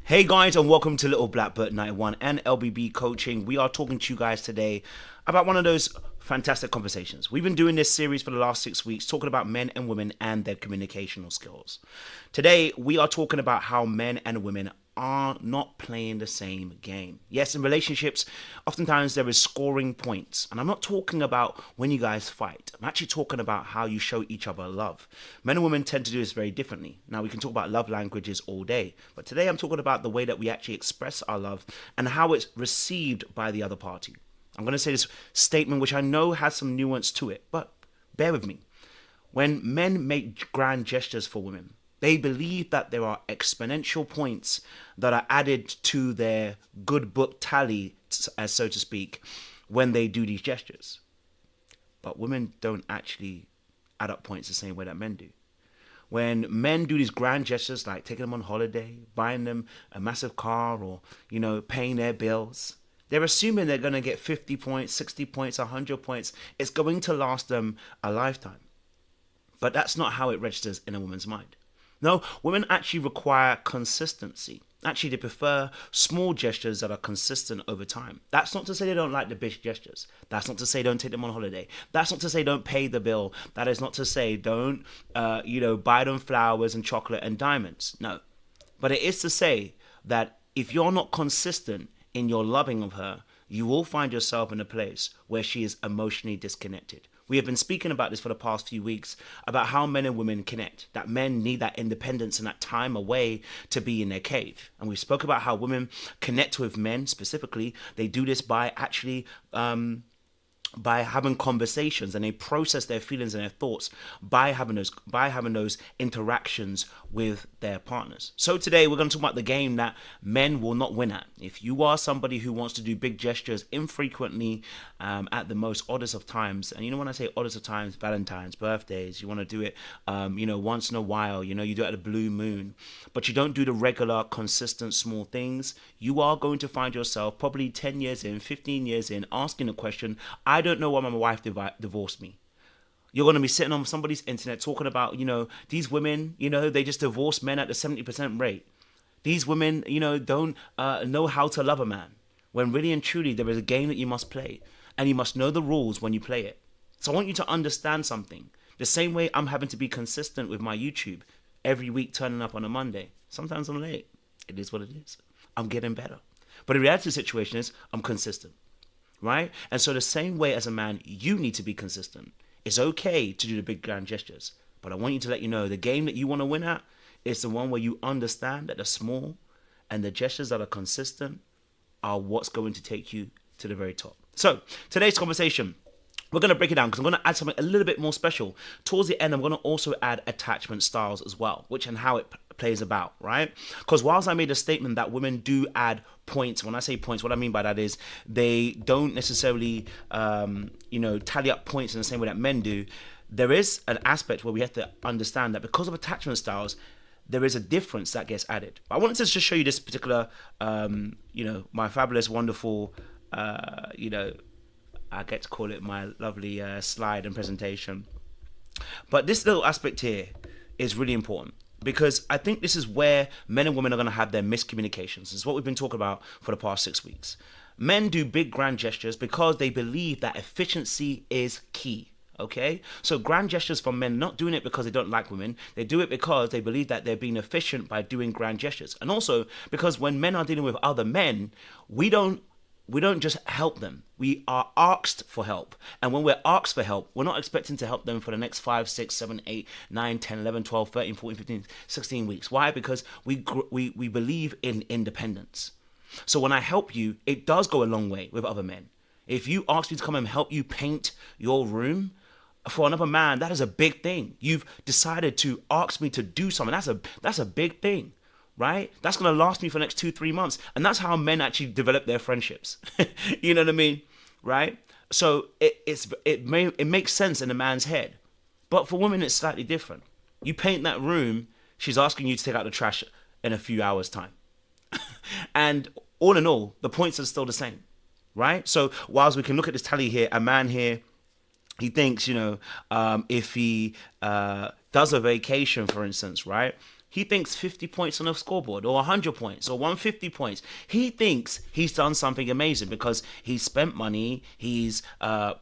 Hey guys, and welcome to Little Blackbird 91 and LBB Coaching. We are talking to you guys today about one of those fantastic conversations. We've been doing this series for the last 6 weeks, talking about men and women and their communicational skills. Today, we are talking about how men and women are not playing the same game. Yes, in relationships, oftentimes there is scoring points. And I'm not talking about when you guys fight. I'm actually talking about how you show each other love. Men and women tend to do this very differently. Now, we can talk about love languages all day. But today I'm talking about the way that we actually express our love and how it's received by the other party. I'm going to say this statement, which I know has some nuance to it, but bear with me. When men make grand gestures for women, they believe that there are exponential points that are added to their good book tally, as so to speak, when they do these gestures. But women don't actually add up points the same way that men do. When men do these grand gestures like taking them on holiday, buying them a massive car, or, paying their bills, they're assuming they're going to get 50 points, 60 points, 100 points. It's going to last them a lifetime. But that's not how it registers in a woman's mind. No, women actually require consistency. Actually, they prefer small gestures that are consistent over time. That's not to say they don't like the big gestures. That's not to say don't take them on holiday. That's not to say don't pay the bill. That is not to say don't, buy them flowers and chocolate and diamonds. No. But it is to say that if you're not consistent in your loving of her, you will find yourself in a place where she is emotionally disconnected. We have been speaking about this for the past few weeks, about how men and women connect, that men need that independence and that time away to be in their cave. And we spoke about how women connect with men specifically. They do this by actually by having conversations, and they process their feelings and their thoughts by having those interactions with their partners. So today we're going to talk about the game that men will not win at. If you are somebody who wants to do big gestures infrequently, at the most oddest of times, and when I say oddest of times, Valentine's, birthdays, you want to do it once in a while, you do it at a blue moon, but you don't do the regular consistent small things, you are going to find yourself probably 10 years in, 15 years in, asking the question, I don't know why my wife divorced me. You're going to be sitting on somebody's internet talking about, these women, they just divorce men at the 70% rate. These women, don't know how to love a man. When really and truly there is a game that you must play, and you must know the rules when you play it. So I want you to understand something. The same way I'm having to be consistent with my YouTube every week, turning up on a Monday. Sometimes I'm late. It is what it is. I'm getting better. But the reality of the situation is I'm consistent. Right? And so the same way as a man, you need to be consistent. It's okay to do the big grand gestures, but I want you to let you know the game that you want to win at is the one where you understand that the small and the gestures that are consistent are what's going to take you to the very top. So today's conversation, we're going to break it down because I'm going to add something a little bit more special. Towards the end, I'm going to also add attachment styles as well, which and how it plays about, right? Because whilst I made a statement that women do add points, when I say points, what I mean by that is they don't necessarily, tally up points in the same way that men do. There is an aspect where we have to understand that because of attachment styles, there is a difference that gets added. But I wanted to just show you this particular, my fabulous, wonderful, I get to call it my lovely slide and presentation. But this little aspect here is really important because I think this is where men and women are going to have their miscommunications. This is what we've been talking about for the past 6 weeks. Men do big grand gestures because they believe that efficiency is key. Okay, so grand gestures from men, not doing it because they don't like women. They do it because they believe that they're being efficient by doing grand gestures. And also because when men are dealing with other men, we don't just help them. We are asked for help. And when we're asked for help, we're not expecting to help them for the next 5, 6, 7, 8, 9, 10, 11, 12, 13, 14, 15, 16 weeks. Why? Because we believe in independence. So when I help you, it does go a long way with other men. If you ask me to come and help you paint your room, for another man, that is a big thing. You've decided to ask me to do something. That's a big thing. Right? That's going to last me for the next 2-3 months. And that's how men actually develop their friendships. You know what I mean? Right? So it makes sense in a man's head. But for women, it's slightly different. You paint that room, she's asking you to take out the trash in a few hours' time. And all in all, the points are still the same. Right? So whilst we can look at this tally here, a man here, he thinks, if he does a vacation, for instance, right? He thinks 50 points on a scoreboard, or 100 points, or 150 points. He thinks he's done something amazing because he's spent money, he's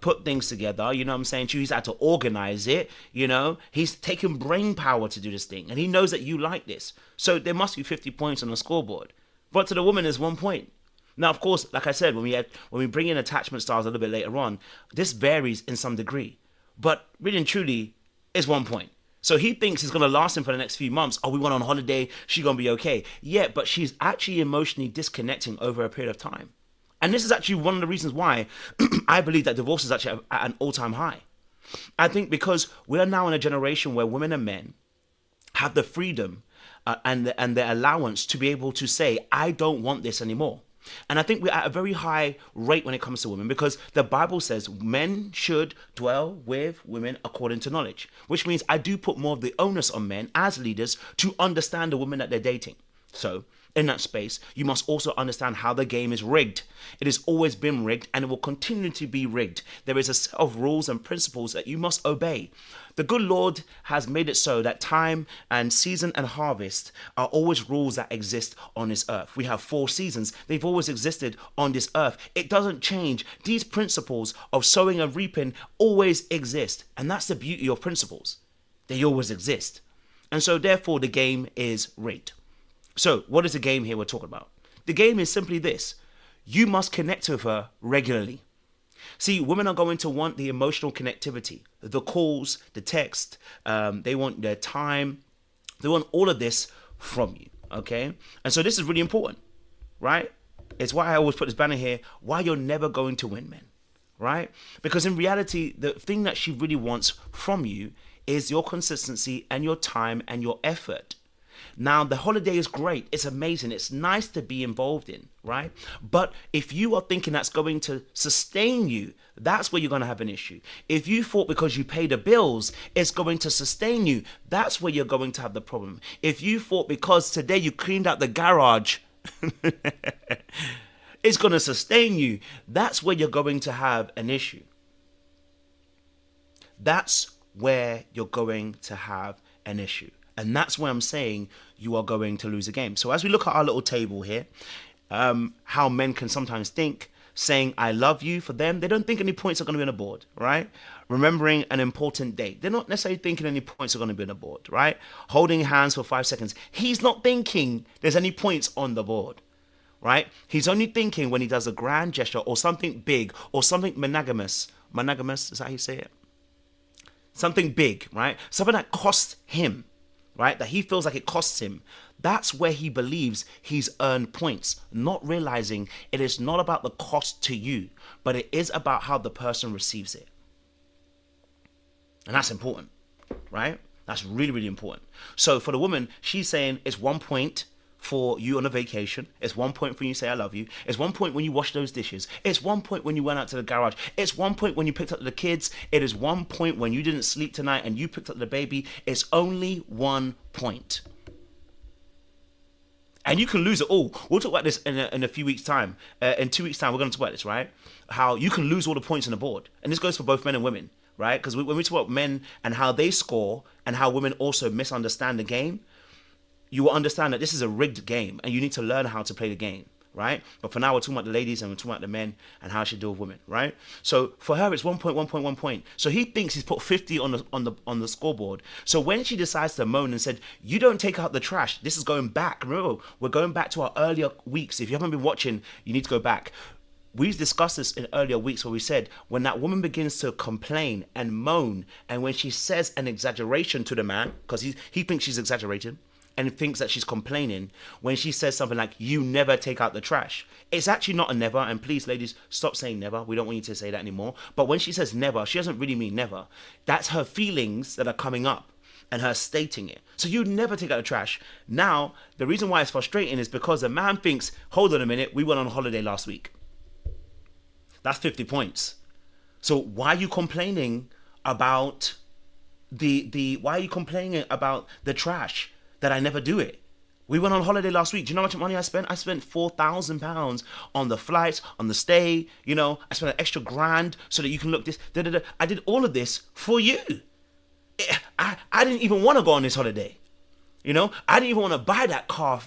put things together, you know what I'm saying? He's had to organize it, you know? He's taken brain power to do this thing, and he knows that you like this. So there must be 50 points on the scoreboard. But to the woman, there's 1 point. Now, of course, like I said, when we bring in attachment styles a little bit later on, this varies in some degree. But really and truly, it's 1 point. So he thinks it's going to last him for the next few months. Oh, we went on holiday. She's going to be okay. Yeah, but she's actually emotionally disconnecting over a period of time. And this is actually one of the reasons why I believe that divorce is actually at an all-time high. I think because we are now in a generation where women and men have the freedom and the allowance to be able to say, I don't want this anymore. And I think we're at a very high rate when it comes to women, because the Bible says men should dwell with women according to knowledge, which means I do put more of the onus on men as leaders to understand the women that they're dating. So in that space, you must also understand how the game is rigged. It has always been rigged, and it will continue to be rigged. There is a set of rules and principles that you must obey. The good Lord has made it so that time and season and harvest are always rules that exist on this earth. We have 4 seasons. They've always existed on this earth. It doesn't change. These principles of sowing and reaping always exist. And that's the beauty of principles. They always exist. And so therefore the game is rigged. So what is the game here we're talking about? The game is simply this. You must connect with her regularly. See, women are going to want the emotional connectivity, the calls, the text, they want their time, they want all of this from you, okay? And so this is really important, right? It's why I always put this banner here, why you're never going to win, men, right? Because in reality, the thing that she really wants from you is your consistency and your time and your effort. Now, the holiday is great. It's amazing. It's nice to be involved in, right? But if you are thinking that's going to sustain you, that's where you're going to have an issue. If you thought because you pay the bills, it's going to sustain you, that's where you're going to have the problem. If you thought because today you cleaned out the garage, it's going to sustain you, that's where you're going to have an issue. That's where you're going to have an issue. And that's where I'm saying you are going to lose a game. So as we look at our little table here, how men can sometimes think, saying I love you for them, they don't think any points are going to be on the board, right? Remembering an important date, they're not necessarily thinking any points are going to be on the board, right? Holding hands for 5 seconds, he's not thinking there's any points on the board, right? He's only thinking when he does a grand gesture or something big or something monogamous. Monogamous, is that how you say it? Something big, right? Something that costs him. Right, that he feels like it costs him. That's where he believes he's earned points, not realizing it is not about the cost to you, but it is about how the person receives it. And that's important, right? That's really, really important. So for the woman, she's saying it's 1 point for you on a vacation. It's 1 point when you say I love you. It's 1 point when you wash those dishes. It's 1 point when you went out to the garage. It's 1 point when you picked up the kids. It is 1 point when you didn't sleep tonight and you picked up the baby. It's only 1 point. And you can lose it all. We'll talk about this in a few weeks' time. In 2 weeks' time, we're going to talk about this, right? How you can lose all the points on the board. And this goes for both men and women, right? Because when we talk about men and how they score and how women also misunderstand the game, you will understand that this is a rigged game and you need to learn how to play the game, right? But for now, we're talking about the ladies and we're talking about the men and how she deal with women, right? So for her, it's 1 point, 1 point, 1 point. So he thinks he's put 50 on the scoreboard. So when she decides to moan and said, you don't take out the trash, this is going back. Remember, we're going back to our earlier weeks. If you haven't been watching, you need to go back. We've discussed this in earlier weeks where we said when that woman begins to complain and moan and when she says an exaggeration to the man, because he thinks she's exaggerating, and thinks that she's complaining when she says something like, you never take out the trash. It's actually not a never, and please, ladies, stop saying never. We don't want you to say that anymore. But when she says never, she doesn't really mean never. That's her feelings that are coming up and her stating it. So you never take out the trash. Now, the reason why it's frustrating is because the man thinks, hold on a minute, we went on holiday last week. That's 50 points. So why are you complaining about why are you complaining about the trash? That I never do it. We went on holiday last week. Do you know how much money I spent? I spent £4,000 on the flights, on the stay. You know, I spent an extra grand so that you can look this. I did all of this for you. I didn't even want to go on this holiday. You know, I didn't even want to buy that car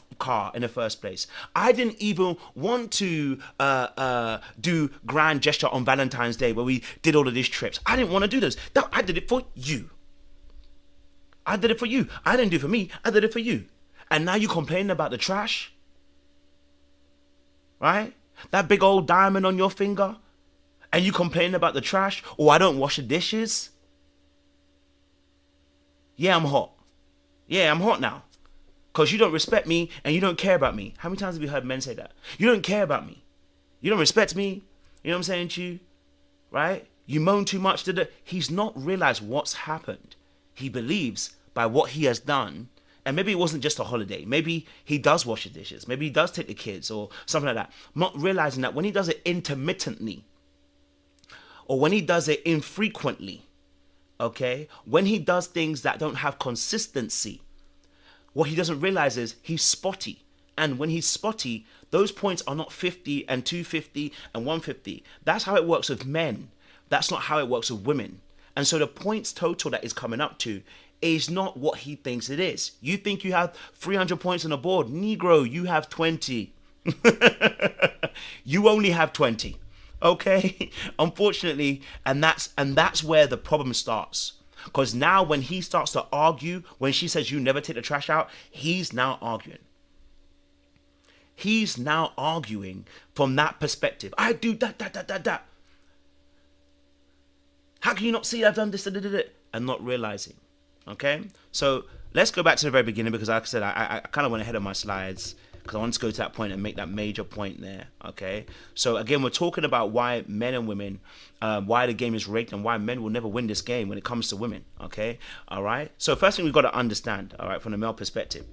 in the first place. I didn't even want to do grand gesture on Valentine's Day where we did all of these trips. I didn't want to do those. I did it for you. I did it for you. I didn't do it for me. I did it for you. And now you complaining about the trash? Right? That big old diamond on your finger? And you complaining about the trash? Or I don't wash the dishes? Yeah, I'm hot. Yeah, I'm hot now. Because you don't respect me and you don't care about me. How many times have you heard men say that? You don't care about me. You don't respect me. You know what I'm saying to you? Right? You moan too much. He's not realized what's happened. He believes by what he has done. And maybe it wasn't just a holiday. Maybe he does wash the dishes. Maybe he does take the kids or something like that. Not realizing that when he does it intermittently or when he does it infrequently, okay, when he does things that don't have consistency, what he doesn't realize is he's spotty. And when he's spotty, those points are not 50 and 250 and 150. That's how it works with men. That's not how it works with women. And so the points total that is coming up to is not what he thinks it is. You think you have 300 points on the board. Negro, you have 20. You only have 20. Okay, unfortunately, and that's where the problem starts. Because now when he starts to argue, when she says you never take the trash out, he's now arguing. He's now arguing from that perspective. I do that. How can you not see I've done this, and not realizing? Okay, so let's go back to the very beginning because, like I said, I kind of went ahead of my slides. Because I want to go to that point and make that major point there, okay? So again, we're talking about why men and women, why the game is rigged and why men will never win this game when it comes to women, okay? All right? So first thing we've got to understand, all right, from the male perspective,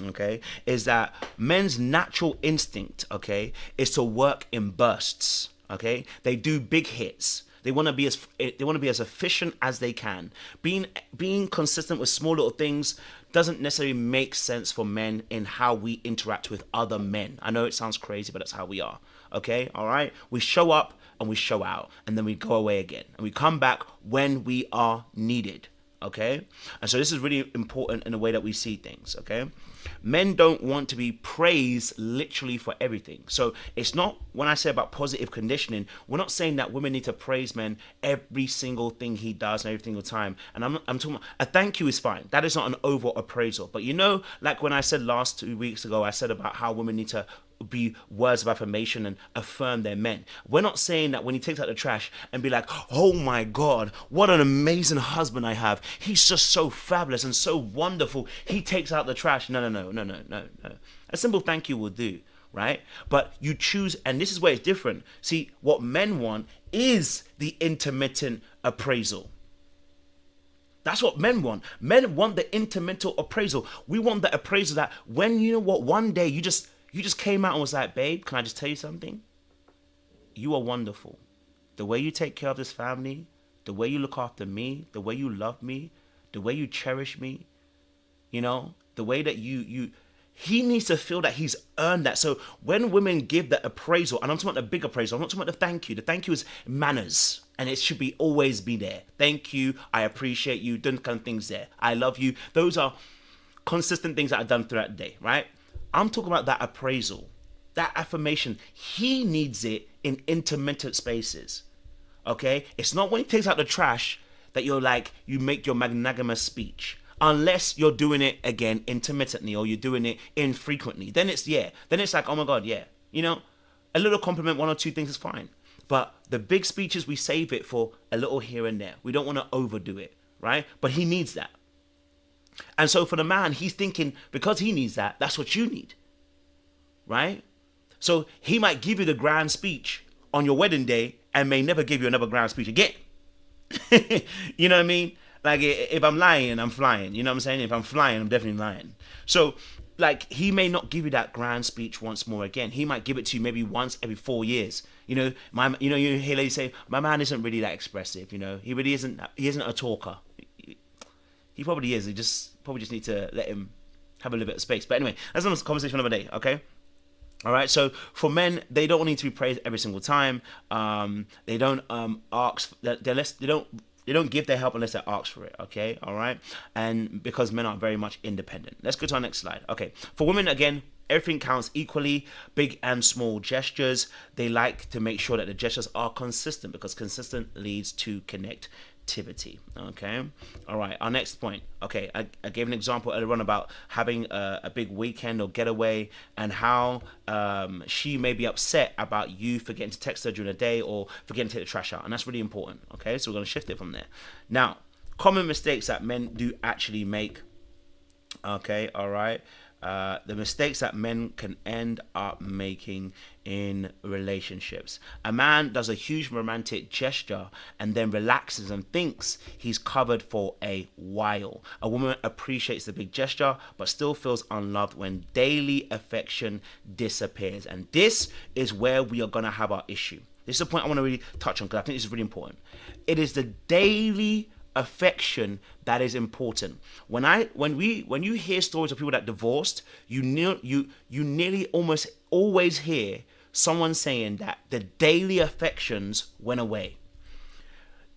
okay, is that men's natural instinct, okay, is to work in bursts, okay? They do big hits. They want to be as efficient as they can. Being consistent with small little things doesn't necessarily make sense for men in how we interact with other men. I know it sounds crazy, but that's how we are. Okay, all right. We show up and we show out, and then we go away again, and we come back when we are needed. Okay, and so this is really important in the way that we see things. Okay, men don't want to be praised literally for everything. So it's not, when I say about positive conditioning, we're not saying that women need to praise men every single thing he does and every single time. And I'm talking about a thank you is fine. That is not an over appraisal. But you know, like when I said last 2 weeks ago, I said about how women need to be words of affirmation and affirm their men. We're not saying that when he takes out the trash and be like, oh my God, what an amazing husband I have. He's just so fabulous and so wonderful. He takes out the trash. No. A simple thank you will do, right? But you choose, and this is where it's different. See, what men want is the intermittent appraisal. That's what men want. Men want the intermittent appraisal. We want the appraisal that when, you know what, one day you just came out and was like, babe, can I just tell you something? You are wonderful. The way you take care of this family, the way you look after me, the way you love me, the way you cherish me, you know, the way that he needs to feel that he's earned that. So when women give the appraisal, and I'm talking about the big appraisal, I'm not talking about the thank you. The thank you is manners, and it should be always be there. Thank you, I appreciate you, done kind of things there. I love you. Those are consistent things that I've done throughout the day, right? I'm talking about that appraisal, that affirmation. He needs it in intermittent spaces, okay? It's not when he takes out the trash that you're like, you make your magnanimous speech. Unless you're doing it, again, intermittently or you're doing it infrequently. Then it's like, oh my God, yeah. You know, a little compliment, one or two things is fine. But the big speeches, we save it for a little here and there. We don't want to overdo it, right? But he needs that. And so for the man, he's thinking, because he needs that, that's what you need, right? So he might give you the grand speech on your wedding day and may never give you another grand speech again. You know what I mean? Like, if I'm lying, I'm flying. You know what I'm saying? If I'm flying, I'm definitely lying. So, like, he may not give you that grand speech once more again. He might give it to you maybe once every 4 years. You know, you hear ladies say, my man isn't really that expressive. You know, he really isn't. He isn't a talker. He probably is. Probably just need to let him have a little bit of space. But anyway, that's another conversation for another day, okay? All right, so for men, they don't need to be praised every single time. They don't ask. They don't give their help unless they ask for it. Okay, all right, and because men are very much independent. Let's go to our next slide. Okay, for women again, everything counts equally, big and small gestures. They like to make sure that the gestures are consistent because consistent leads to connectivity. Okay, all right, our next point. Okay, I gave an example earlier on about having a big weekend or getaway and how she may be upset about you forgetting to text her during the day or forgetting to take the trash out, and that's really important. Okay, so we're going to shift it from there. Now, common mistakes that men do actually make. Okay, all right. The mistakes that men can end up making in relationships. A man does a huge romantic gesture and then relaxes and thinks he's covered for a while. A woman appreciates the big gesture but still feels unloved when daily affection disappears. And this is where we are going to have our issue. This is a point I want to really touch on because I think this is really important. It is the daily affection that is important. When you hear stories of people that divorced, you nearly almost always hear someone saying that the daily affections went away.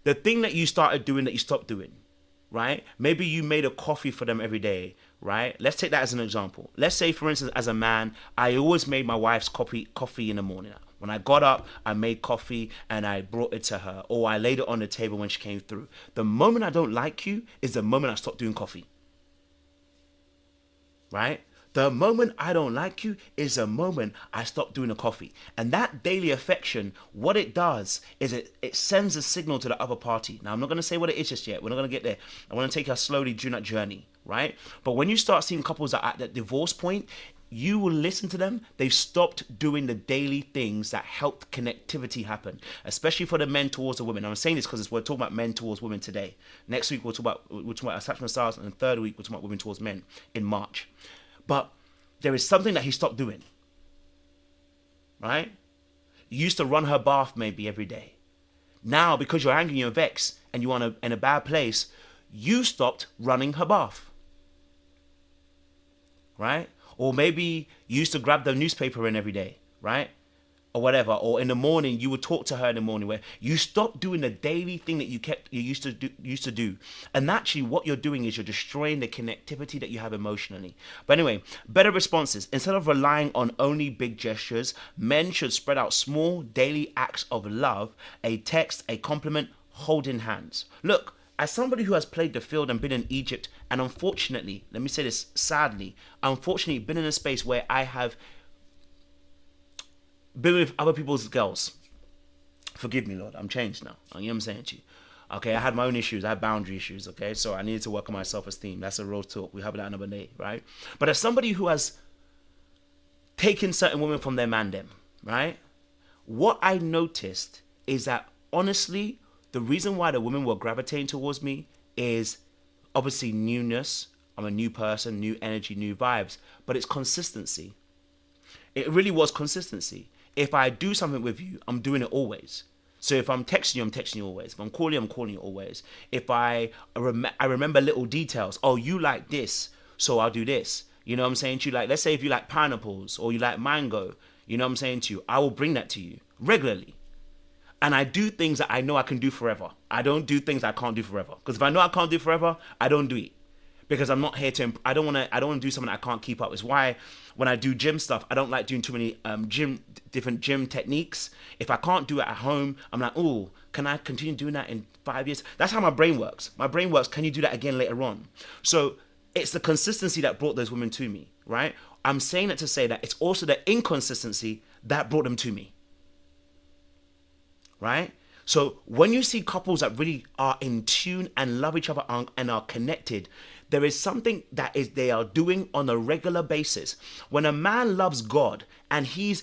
The thing that you started doing that you stopped doing, right? Maybe you made a coffee for them every day, right? Let's take that as an example. Let's say, for instance, as a man, I always made my wife's coffee in the morning. When I got up, I made coffee and I brought it to her, or I laid it on the table when she came through. The moment I don't like you is the moment I stop doing coffee. Right? The moment I don't like you is the moment I stop doing the coffee. And that daily affection, what it does is it sends a signal to the other party. Now, I'm not going to say what it is just yet. We're not going to get there. I want to take her slowly during that journey, right? But when you start seeing couples that are at that divorce point, you will listen to them. They've stopped doing the daily things that helped connectivity happen, especially for the men towards the women. I'm saying this because we're talking about men towards women today. Next week, we'll talk about attachment styles, and the third week, we'll talk about women towards men in March. But there is something that he stopped doing, right? You used to run her bath maybe every day. Now, because you're angry, you're vexed, and you're in a bad place, you stopped running her bath, right? Or maybe you used to grab the newspaper in every day, right? Or whatever. Or in the morning, you would talk to her in the morning, where you stopped doing the daily thing that you used to do. And actually what you're doing is you're destroying the connectivity that you have emotionally. But anyway, better responses. Instead of relying on only big gestures, men should spread out small daily acts of love, a text, a compliment, holding hands. Look, as somebody who has played the field and been in Egypt, and unfortunately, let me say this sadly, unfortunately been in a space where I have been with other people's girls. Forgive me, Lord, I'm changed now. You know what I'm saying to you? Okay, I had my own issues. I had boundary issues, okay? So I needed to work on my self-esteem. That's a real talk. We have that another day, right? But as somebody who has taken certain women from their man-dem, right? What I noticed is that, honestly, the reason why the women were gravitating towards me is obviously newness. I'm a new person, new energy, new vibes. But it's consistency. It really was consistency. If I do something with you, I'm doing it always. So if I'm texting you, I'm texting you always. If I'm calling you always. If I remember little details. Oh, you like this, so I'll do this. You know what I'm saying to you? Like, let's say if you like pineapples or you like mango, you know what I'm saying to you? I will bring that to you regularly. And I do things that I know I can do forever. I don't do things I can't do forever. Because if I know I can't do forever, I don't do it. Because I'm not here to. I don't want to do something I can't keep up. It's why when I do gym stuff, I don't like doing too many different gym techniques. If I can't do it at home, I'm like, oh, can I continue doing that in 5 years? That's how my brain works. My brain works. Can you do that again later on? So it's the consistency that brought those women to me, right? I'm saying it to say that it's also the inconsistency that brought them to me. Right? So when you see couples that really are in tune and love each other and are connected, there is something that they are doing on a regular basis. When a man loves God and he's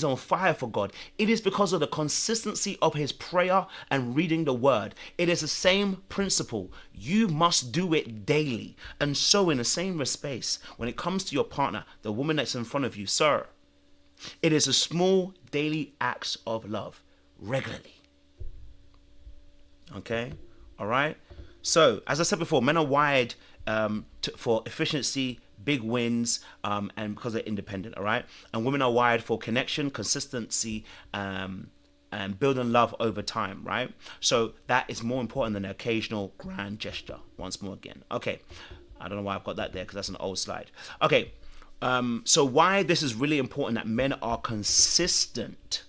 on fire for God, it is because of the consistency of his prayer and reading the word. It is the same principle. You must do it daily. And so in the same space, when it comes to your partner, the woman that's in front of you, sir, it is a small daily acts of love. Regularly. Okay? All right? So, as I said before, men are wired for efficiency, big wins, and because they're independent, all right? And women are wired for connection, consistency, and building love over time, right? So that is more important than an occasional grand gesture. Once more again. Okay. I don't know why I've got that there because that's an old slide. Okay. So why this is really important that men are consistent.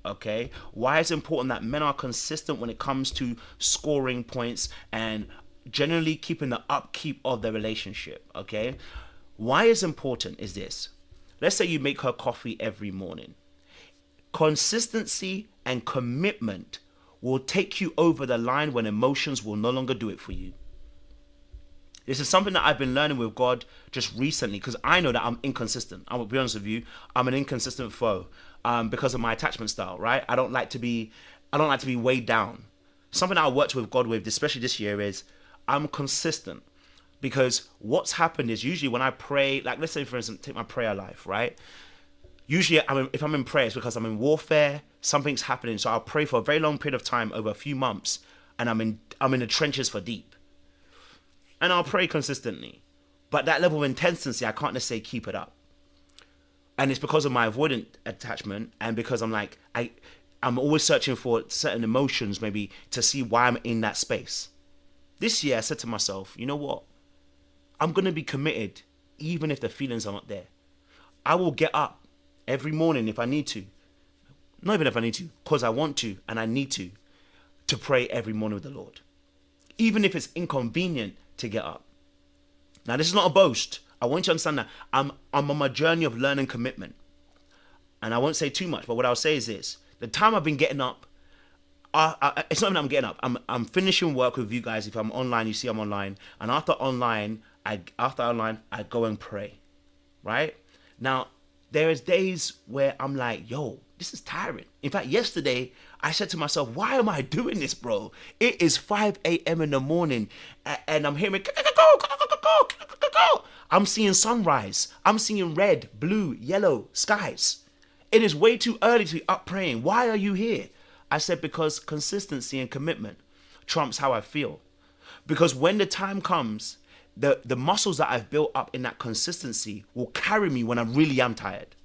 Okay. Why it's important that men are consistent when it comes to scoring points and generally keeping the upkeep of the relationship. Okay. Why it's important is this. Let's say you make her coffee every morning. Consistency and commitment will take you over the line when emotions will no longer do it for you. This is something that I've been learning with God just recently because I know that I'm inconsistent. I will be honest with you. I'm an inconsistent foe because of my attachment style, right? I don't like to be weighed down. Something that I worked with God with, especially this year, is I'm consistent because what's happened is usually when I pray, like let's say for instance, take my prayer life, right? Usually if I'm in prayer, it's because I'm in warfare, something's happening. So I'll pray for a very long period of time over a few months and I'm in the trenches for deep. And I'll pray consistently. But that level of intensity, I can't necessarily keep it up. And it's because of my avoidant attachment and because I'm always searching for certain emotions maybe to see why I'm in that space. This year I said to myself, you know what? I'm going to be committed even if the feelings are not there. I will get up every morning if I need to. Not even if I need to, because I want to and I need to pray every morning with the Lord. Even if it's inconvenient to get up. Now, this is not a boast. I want you to understand that I'm on my journey of learning commitment. And I won't say too much, but what I'll say is this. The time I've been getting up, it's not even I'm getting up. I'm finishing work with you guys. If I'm online, you see I'm online. And after online, I go and pray. Right? Now, there is days where I'm like, yo, this is tiring. In fact, yesterday, I said to myself, why am I doing this, bro? It is 5 a.m. in the morning and I'm hearing, I'm seeing sunrise. I'm seeing red, blue, yellow skies. It is way too early to be up praying. Why are you here? I said, because consistency and commitment trumps how I feel. Because when the time comes, the muscles that I've built up in that consistency will carry me when I really am tired.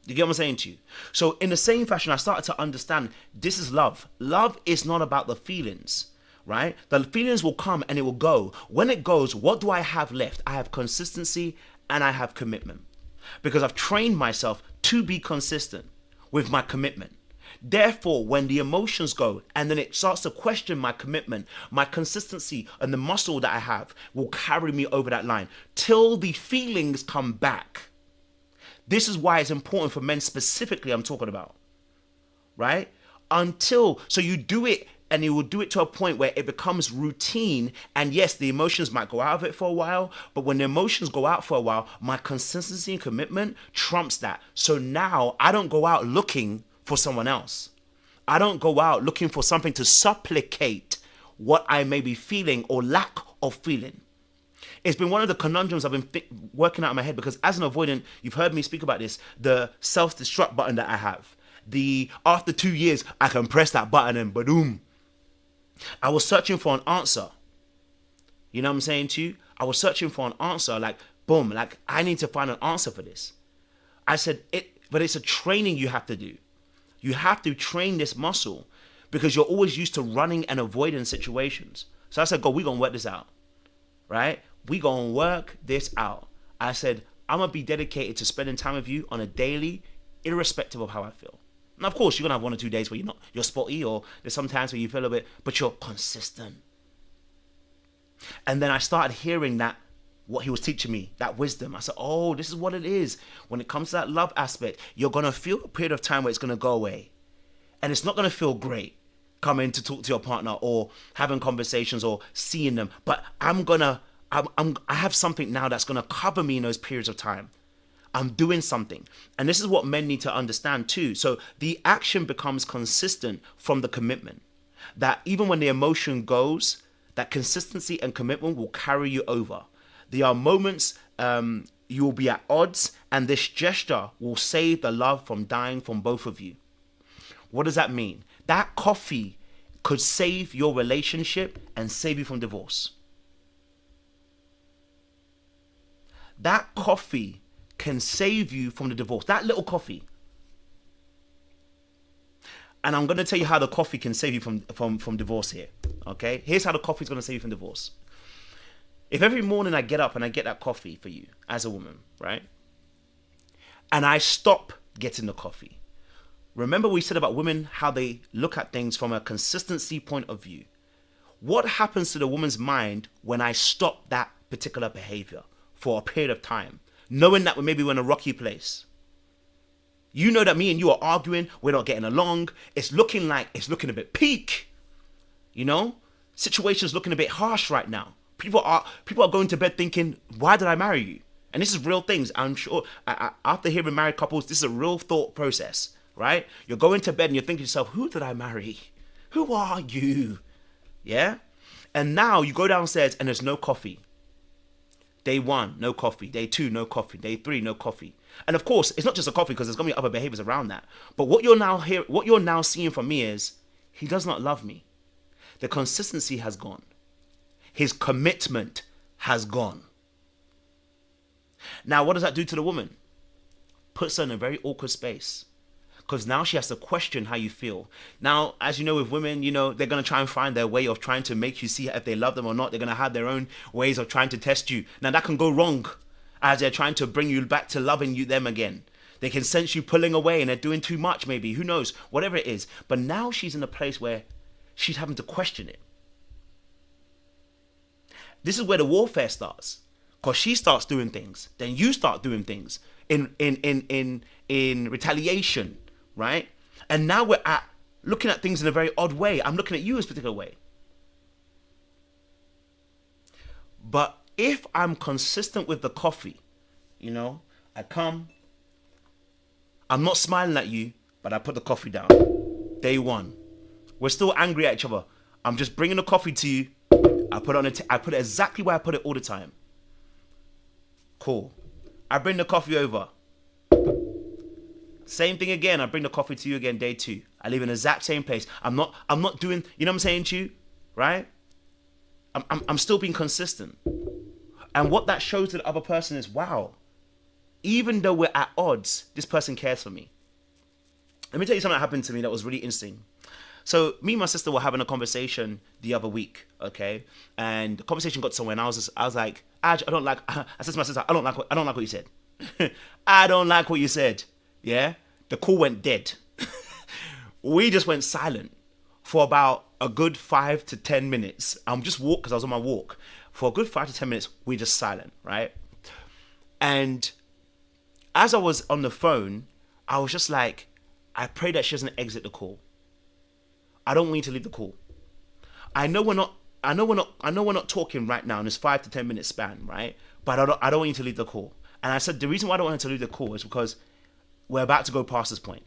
You get what I'm saying to you? So in the same fashion, I started to understand this is love. Love is not about the feelings, right? The feelings will come and it will go. When it goes, what do I have left? I have consistency and I have commitment. Because I've trained myself to be consistent with my commitment. Therefore, when the emotions go and then it starts to question my commitment, my consistency and the muscle that I have will carry me over that line till the feelings come back. This is why it's important for men specifically I'm talking about, right? So you do it and you will do it to a point where it becomes routine. And yes, the emotions might go out of it for a while, but when the emotions go out for a while, my consistency and commitment trumps that. So now I don't go out looking for someone else. I don't go out looking for something to supplicate what I may be feeling or lack of feeling. It's been one of the conundrums I've been working out in my head because as an avoidant, you've heard me speak about this, the self-destruct button that I have. After 2 years, I can press that button and boom. I was searching for an answer. You know what I'm saying to you? I was searching for an answer, like, boom, like I need to find an answer for this. I said, but it's a training you have to do. You have to train this muscle because you're always used to running and avoiding situations. So I said, God, we're going to work this out, right? We're going to work this out. I said, I'm going to be dedicated to spending time with you on a daily, irrespective of how I feel. Now, of course, you're going to have 1 or 2 days where you're spotty or there's some times where you feel a bit, but you're consistent. And then I started hearing that, what he was teaching me, that wisdom. I said, oh, this is what it is. When it comes to that love aspect, you're going to feel a period of time where it's going to go away. And it's not going to feel great coming to talk to your partner or having conversations or seeing them. But I have something now that's going to cover me in those periods of time. I'm doing something. And this is what men need to understand too. So the action becomes consistent from the commitment. That even when the emotion goes, that consistency and commitment will carry you over. There are moments you will be at odds, and this gesture will save the love from dying from both of you. What does that mean? That coffee could save your relationship and save you from divorce. That coffee can save you from the divorce. That little coffee. And I'm going to tell you how the coffee can save you from divorce here. Okay? Here's how the coffee is going to save you from divorce. If every morning I get up and I get that coffee for you as a woman, right? And I stop getting the coffee. Remember we said about women, how they look at things from a consistency point of view. What happens to the woman's mind when I stop that particular behavior for a period of time, knowing that maybe we're in a rocky place? You know that me and you are arguing, we're not getting along, it's looking a bit peak, you know? Situation's looking a bit harsh right now. People are going to bed thinking, why did I marry you? And this is real things. I'm sure after hearing married couples, this is a real thought process, right? You're going to bed and you're thinking to yourself, who did I marry? Who are you? Yeah? And now you go downstairs and there's no coffee. Day 1, no coffee. Day 2, no coffee. Day 3, no coffee. And of course, it's not just a coffee because there's going to be other behaviors around that. But what you're now seeing from me is, he does not love me. The consistency has gone. His commitment has gone. Now, what does that do to the woman? Puts her in a very awkward space. Because now she has to question how you feel. Now, as you know, with women, you know, they're going to try and find their way of trying to make you see if they love them or not. They're going to have their own ways of trying to test you. Now, that can go wrong as they're trying to bring you back to loving them again. They can sense you pulling away and they're doing too much, maybe. Who knows? Whatever it is. But now she's in a place where she's having to question it. This is where the warfare starts. Because she starts doing things. Then you start doing things in retaliation. Right? And now we're looking at things in a very odd way. I'm looking at you in a particular way. But if I'm consistent with the coffee, you know, I come, I'm not smiling at you, but I put the coffee down. Day 1. We're still angry at each other. I'm just bringing the coffee to you. I put it exactly where I put it all the time. Cool. I bring the coffee over. Same thing again. I bring the coffee to you again, day 2. I leave in the exact same place. I'm not doing, you know what I'm saying to you? Right? I'm still being consistent. And what that shows to the other person is, wow, even though we're at odds, this person cares for me. Let me tell you something that happened to me that was really interesting. So me and my sister were having a conversation the other week, okay? And the conversation got somewhere and I was like, I said to my sister, I don't like what you said. I don't like what you said. Yeah, the call went dead. We just went silent for about a good 5 to 10 minutes. I'm just walk because I was on my walk. For a good 5 to 10 minutes, we're just silent, right? And as I was on the phone, I was just like, I pray that she doesn't exit the call. I don't want you to leave the call. I know we're not talking right now in this 5 to 10 minute span, right? But I don't want you to leave the call. And I said the reason why I don't want her to leave the call is because we're about to go past this point.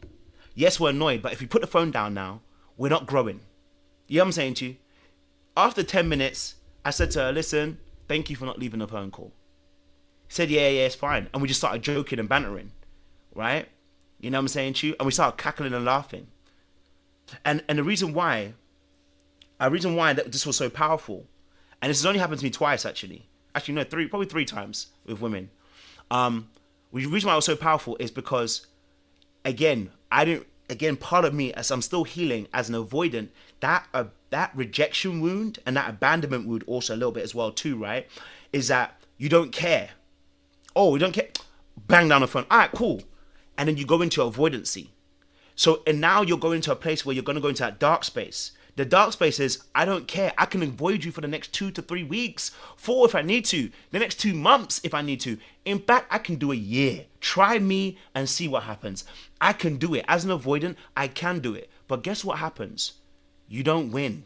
Yes, we're annoyed, but if we put the phone down now, we're not growing. You know what I'm saying to you? After 10 minutes, I said to her, listen, thank you for not leaving the phone call. She said, yeah, it's fine. And we just started joking and bantering, right? You know what I'm saying to you? And we started cackling and laughing. And the reason why that this was so powerful, and this has only happened to me twice actually. Actually, no, probably three times with women. The reason why it was so powerful is because, again, part of me, as I'm still healing as an avoidant, that rejection wound and that abandonment wound also a little bit as well too, right? Is that you don't care. Oh, you don't care. Bang down the phone. All right, cool. And then you go into avoidancy. So, and now you're going to a place where you're going to go into that dark space. The dark space is, I don't care. I can avoid you for the next 2 to 3 weeks, 4 if I need to, the next 2 months if I need to. In fact, I can do a year. Try me and see what happens. I can do it. As an avoidant, I can do it. But guess what happens? You don't win.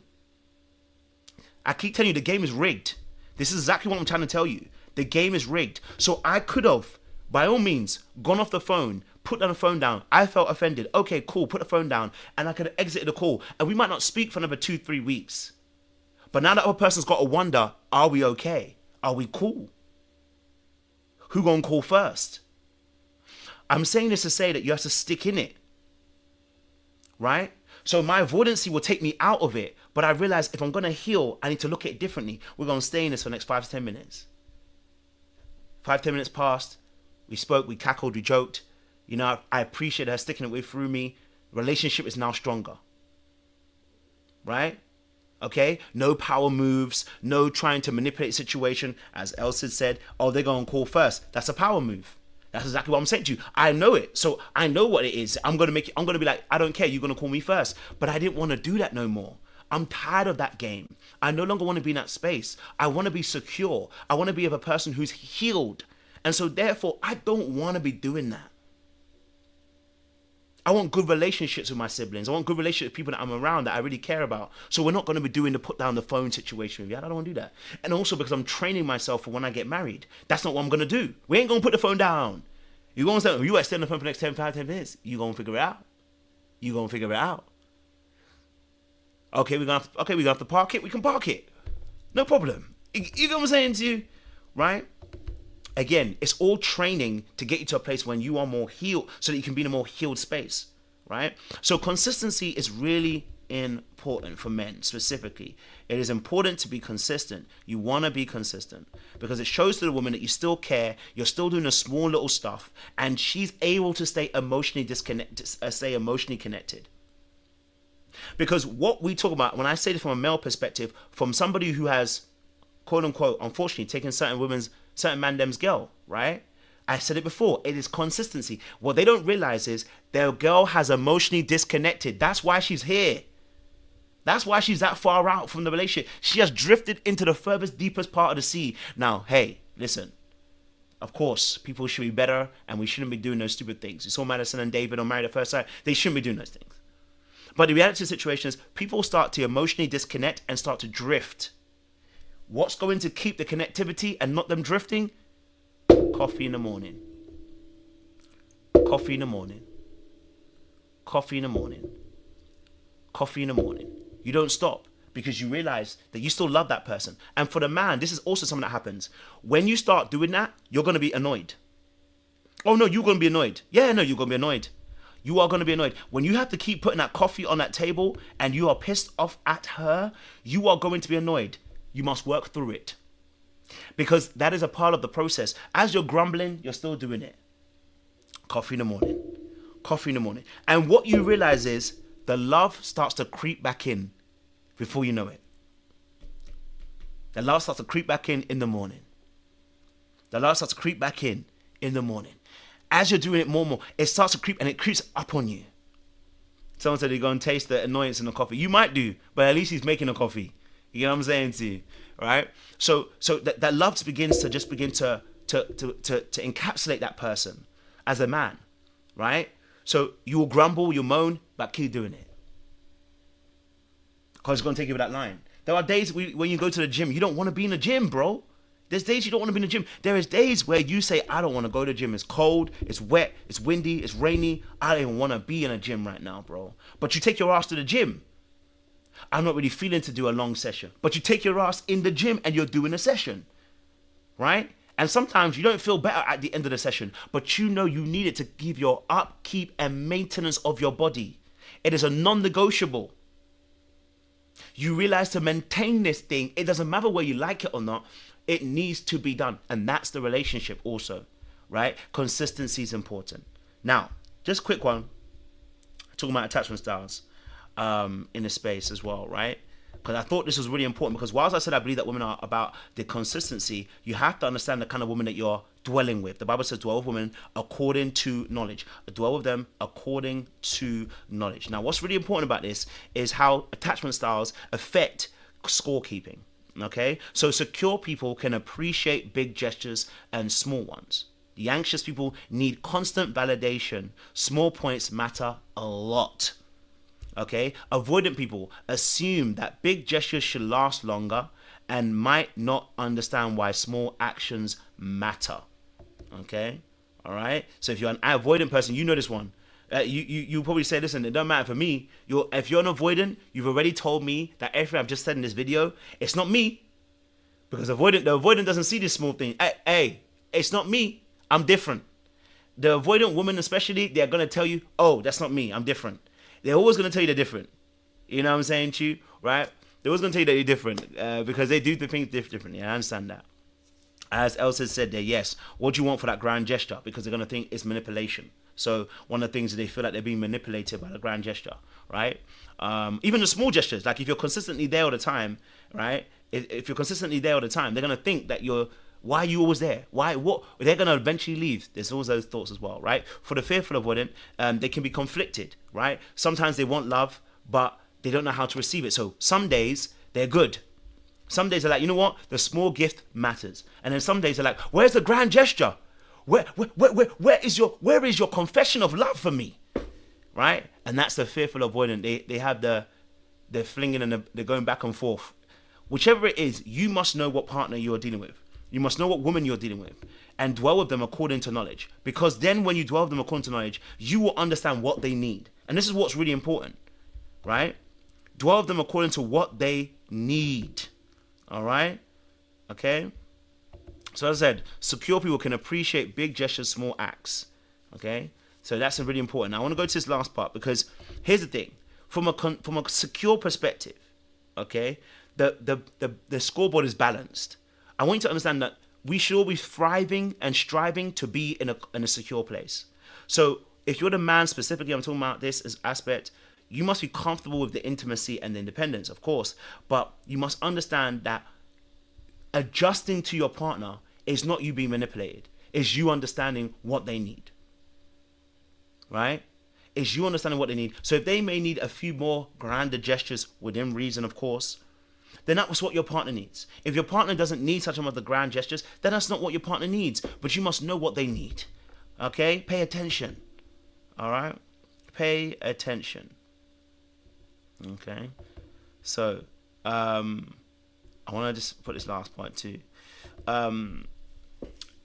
I keep telling you, the game is rigged. This is exactly what I'm trying to tell you. The game is rigged. So I could have, by all means, gone off the phone, put the phone down. I felt offended. Okay, cool, put the phone down. And I could have exited the call. And we might not speak for another 2-3 weeks. But now that other person's got to wonder, are we okay? Are we cool? Who gonna call first? I'm saying this to say that you have to stick in it. Right? So my avoidancy will take me out of it. But I realize if I'm going to heal, I need to look at it differently. We're going to stay in this for the next 5 to 10 minutes. 5 to 10 minutes passed. We spoke, we cackled, we joked. You know, I appreciate her sticking it with through me, Relationship is now stronger. Right? Okay? No power moves, no trying to manipulate the situation. As Elsa said, oh, they're going to call first. That's a power move. That's exactly what I'm saying to you. I know it. So I know what it is. I'm going to be like, I don't care. You're going to call me first. But I didn't want to do that no more. I'm tired of that game. I no longer want to be in that space. I want to be secure. I want to be of a person who's healed. And so therefore, I don't want to be doing that. I want good relationships with my siblings. I want good relationships with people that I'm around that I really care about. So we're not going to be doing the put down the phone situation with you. I don't want to do that. And also because I'm training myself for when I get married. That's not what I'm going to do. We ain't going to put the phone down. You're going to say, you extend the phone for the next 10 minutes. You're going to figure it out. You're going to figure it out. Okay, we're going to have to park it. We can park it. No problem. You know what I'm saying to you? Right? Again, it's all training to get you to a place when you are more healed so that you can be in a more healed space, right? So consistency is really important for men specifically. It is important to be consistent. You want to be consistent because it shows to the woman that you still care, you're still doing the small little stuff, and she's able to stay emotionally connected. Because what we talk about, when I say this from a male perspective, from somebody who has, quote unquote, unfortunately taken certain man them's girl, right? I said it before, it is consistency. What they don't realize is their girl has emotionally disconnected. That's why she's here. That's why she's that far out from the relationship. She has drifted into the furthest, deepest part of the sea. Now, hey, listen. Of course, people should be better and we shouldn't be doing those stupid things. You saw Madison and David on Married at First Sight. They shouldn't be doing those things. But the reality of the situation is people start to emotionally disconnect and start to drift. What's going to keep the connectivity and not them drifting? Coffee in the morning. Coffee in the morning. Coffee in the morning. Coffee in the morning. You don't stop because you realize that you still love that person. And for the man, this is also something that happens. When you start doing that, you're going to be annoyed. Oh no, you're going to be annoyed. Yeah, no, you're going to be annoyed. You are going to be annoyed. When you have to keep putting that coffee on that table and you are pissed off at her, you are going to be annoyed. You must work through it. Because that is a part of the process. As you're grumbling, you're still doing it. Coffee in the morning. Coffee in the morning. And what you realize is the love starts to creep back in before you know it. The love starts to creep back in the morning. The love starts to creep back in the morning. As you're doing it more and more, it starts to creep and it creeps up on you. Someone said you go and taste the annoyance in the coffee. You might do, but at least he's making a coffee. You know what I'm saying to you, right? So that love begins to encapsulate that person as a man, right? So you will grumble, you'll moan, but keep doing it. Because it's going to take you to that line. There are days when you go to the gym, you don't want to be in the gym, bro. There's days you don't want to be in the gym. There is days where you say, I don't want to go to the gym. It's cold, it's wet, it's windy, it's rainy. I don't even want to be in a gym right now, bro. But you take your ass to the gym. I'm not really feeling to do a long session. But you take your ass in the gym and you're doing a session, right? And sometimes you don't feel better at the end of the session, but you know you need it to give your upkeep and maintenance of your body. It is a non-negotiable. You realize to maintain this thing, it doesn't matter whether you like it or not, it needs to be done. And that's the relationship also, right? Consistency is important. Now, just a quick one, talking about attachment styles in the space as well, right? Because I thought this was really important because whilst I said I believe that women are about the consistency, you have to understand the kind of woman that you're dwelling with. The Bible says dwell with women according to knowledge. Dwell with them according to knowledge. Now, what's really important about this is how attachment styles affect scorekeeping. Okay, so secure people can appreciate big gestures and small ones. The anxious people need constant validation. Small points matter a lot. Okay, avoidant people assume that big gestures should last longer and might not understand why small actions matter. Okay, all right. So if you're an avoidant person, you know this one. You probably say, listen, it don't matter for me. If you're an avoidant, you've already told me that everything I've just said in this video, it's not me. Because the avoidant doesn't see this small thing. Hey, it's not me. I'm different. The avoidant woman especially, they're going to tell you, oh, that's not me. I'm different. They're always going to tell you they're different. You know what I'm saying to you, right? They're always going to tell you that you're different because they do the things differently. I understand that. As Elsa said there, yes, what do you want for that grand gesture? Because they're going to think it's manipulation. So one of the things is they feel like they're being manipulated by the grand gesture, right? Even the small gestures, like if you're consistently there all the time, right? If you're consistently there all the time, they're gonna think that why are you always there? What? They're gonna eventually leave. There's always those thoughts as well, right? For the fearful avoidant, they can be conflicted, right? Sometimes they want love, but they don't know how to receive it. So some days they're good. Some days they're like, you know what? The small gift matters. And then some days they're like, where's the grand gesture? Where is your confession of love for me? Right? And that's the fearful avoidant. They have they're flinging and they're going back and forth. Whichever it is, you must know what partner you're dealing with. You must know what woman you're dealing with and dwell with them according to knowledge. Because then when you dwell with them according to knowledge, you will understand what they need. And this is what's really important, right? Dwell with them according to what they need. All right? Okay? So as I said, secure people can appreciate big gestures, small acts. Okay? So that's really important. Now I want to go to this last part because here's the thing. From a secure perspective, okay, the scoreboard is balanced. I want you to understand that we should all be thriving and striving to be in a secure place. So if you're the man specifically, I'm talking about this as aspect, you must be comfortable with the intimacy and the independence, of course, but you must understand that adjusting to your partner is not you being manipulated. It's you understanding what they need. Right? It's you understanding what they need. So if they may need a few more grander gestures within reason, of course, then that's what your partner needs. If your partner doesn't need such amount of grand gestures, then that's not what your partner needs. But you must know what they need. Okay? Pay attention. All right? Pay attention. Okay? So, I want to just put this last point too.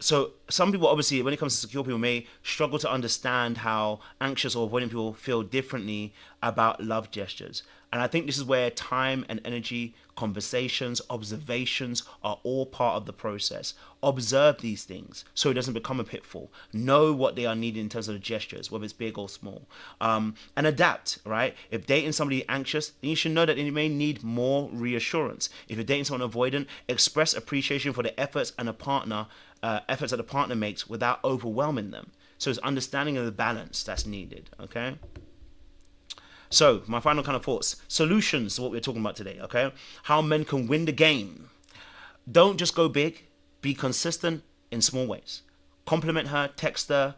So some people, obviously, when it comes to secure people, may struggle to understand how anxious or avoidant people feel differently about love gestures. And I think this is where time and energy, conversations, observations are all part of the process. Observe these things so it doesn't become a pitfall. Know what they are needing in terms of the gestures, whether it's big or small. And adapt, right? If dating somebody anxious, then you should know that they may need more reassurance. If you're dating someone avoidant, express appreciation for the efforts and efforts that the partner makes without overwhelming them. So it's understanding of the balance that's needed, okay? So, my final kind of thoughts. Solutions to what we're talking about today, okay? How men can win the game. Don't just go big. Be consistent in small ways. Compliment her, text her,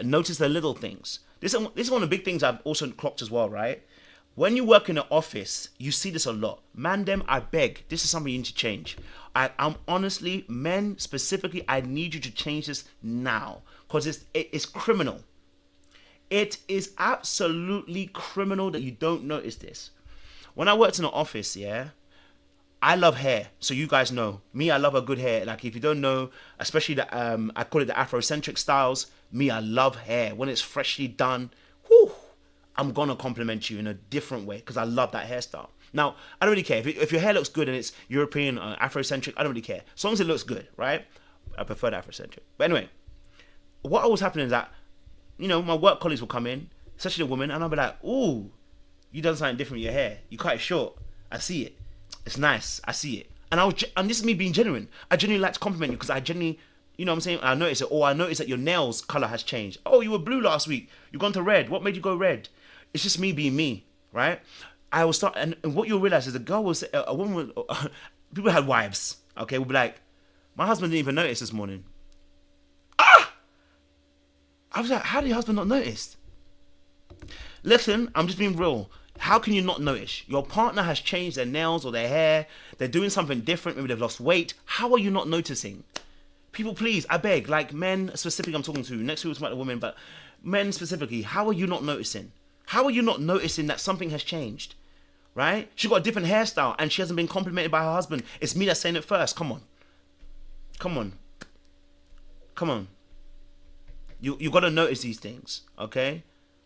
notice the little things. This is one of the big things I've also clocked as well, right? When you work in an office, you see this a lot. Man, them, I beg, this is something you need to change. I'm honestly, men specifically, I need you to change this now. Because it's criminal. It is absolutely criminal that you don't notice this. When I worked in an office, yeah, I love hair. So you guys know, me, I love a good hair. Like if you don't know, especially the, I call it the Afrocentric styles, me, I love hair. When it's freshly done, whew, I'm going to compliment you in a different way because I love that hairstyle. Now, I don't really care. If your hair looks good and it's European, Afrocentric, I don't really care. As long as it looks good, right? I prefer the Afrocentric. But anyway, what always happens is that, you know, my work colleagues will come in, especially the woman, and I'll be like, ooh, you done something different with your hair. You cut it short. I see it. It's nice. I see it. And this is me being genuine. I genuinely like to compliment you because I genuinely, you know what I'm saying? I notice it. Or I notice that your nails color has changed. Oh, you were blue last week. You've gone to red. What made you go red? It's just me being me, right? I will start, and what you'll realize is a woman, people had wives, okay, will be like, my husband didn't even notice this morning. I was like, how did your husband not notice? Listen, I'm just being real. How can you not notice? Your partner has changed their nails or their hair. They're doing something different. Maybe they've lost weight. How are you not noticing? People, please, I beg, like men specifically I'm talking to. Next week we'll talk about the women, but men specifically, how are you not noticing? How are you not noticing that something has changed? Right? She got a different hairstyle and she hasn't been complimented by her husband. It's me that's saying it first. Come on. Come on. Come on. You got to notice these things, okay?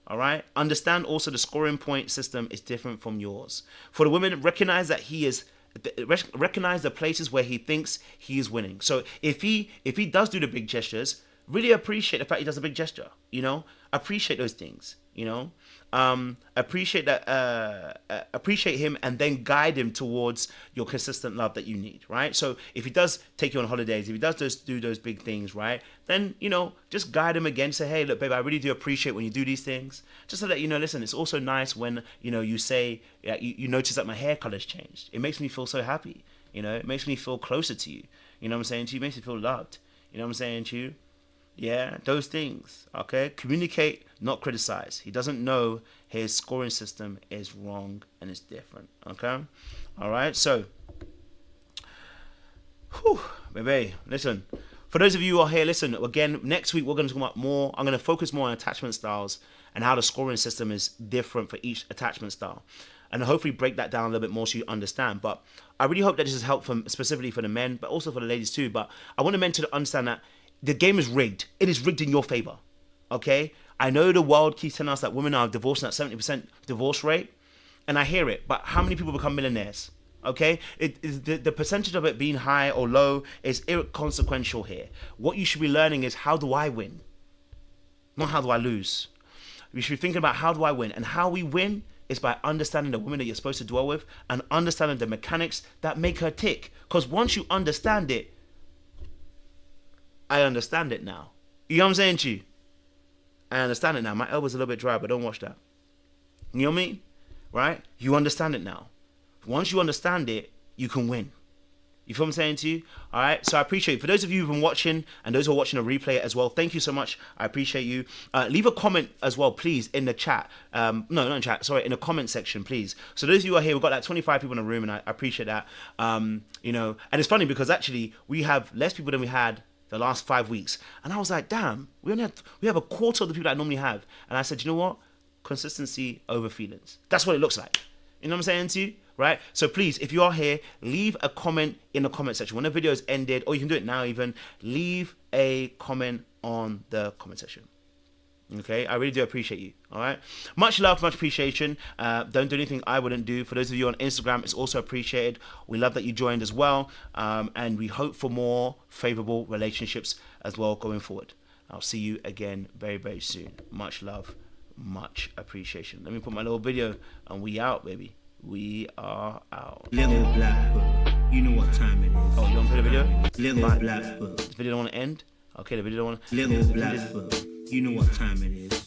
All right? Understand also the scoring point system is different from yours. For the women, recognize that recognize the places where he thinks he is winning. So if he does do the big gestures, really appreciate the fact he does a big gesture, you know, appreciate those things, you know, appreciate that, appreciate him, and then guide him towards your consistent love that you need, right? So if he does take you on holidays, if he does do those big things, right, then, you know, just guide him again, say, hey, look, babe, I really do appreciate when you do these things, just so that, you know, listen, it's also nice when, you know, you say, you notice that my hair color's changed. It makes me feel so happy, you know, it makes me feel closer to you, you know what I'm saying to you, it makes me feel loved, you know what I'm saying to you. Yeah, those things, okay? Communicate, not criticize. He doesn't know his scoring system is wrong and it's different, okay? All right, so, baby, listen. For those of you who are here, listen, again, next week we're going to talk about more. I'm going to focus more on attachment styles and how the scoring system is different for each attachment style. And hopefully break that down a little bit more so you understand. But I really hope that this is helpful specifically for the men, but also for the ladies too. But I want the men to understand that the game is rigged. It is rigged in your favor, okay? I know the world keeps telling us that women are divorcing at 70% divorce rate, and I hear it, but how many people become millionaires, okay? The percentage of it being high or low is inconsequential here. What you should be learning is, how do I win? Not how do I lose. You should be thinking about, how do I win? And how we win is by understanding the woman that you're supposed to dwell with and understanding the mechanics that make her tick. Because once you understand it, I understand it now. You know what I'm saying to you? I understand it now. My elbow's a little bit dry, but don't watch that. You know what I mean? Right? You understand it now. Once you understand it, you can win. You feel what I'm saying to you? All right. So I appreciate it. For those of you who've been watching and those who are watching a replay as well, thank you so much. I appreciate you. Leave a comment as well, please, in the chat. No, not in chat. Sorry, in the comment section, please. So those of you who are here, we've got like 25 people in the room, and I appreciate that. You know, and it's funny because actually we have less people than we had the last 5 weeks, and I was like, damn, we have a quarter of the people that I normally have. And I said, you know what? Consistency over feelings. That's what it looks like. You know what I'm saying to you? Right? So please, if you are here, leave a comment in the comment section. When the video is ended, or you can do it now even, leave a comment on the comment section. Okay? I really do appreciate you. All right? Much love, much appreciation. Don't do anything I wouldn't do. For those of you on Instagram, it's also appreciated. We love that you joined as well. And we hope for more favorable relationships as well going forward. I'll see you again very, very soon. Much love, much appreciation. Let me put my little video, and we out, baby. We are out. Little black book, you know what time it is. Oh, you want to play the video? Little black book. This video don't want to end? Okay, the video don't want to... Little black book, you know what time it is.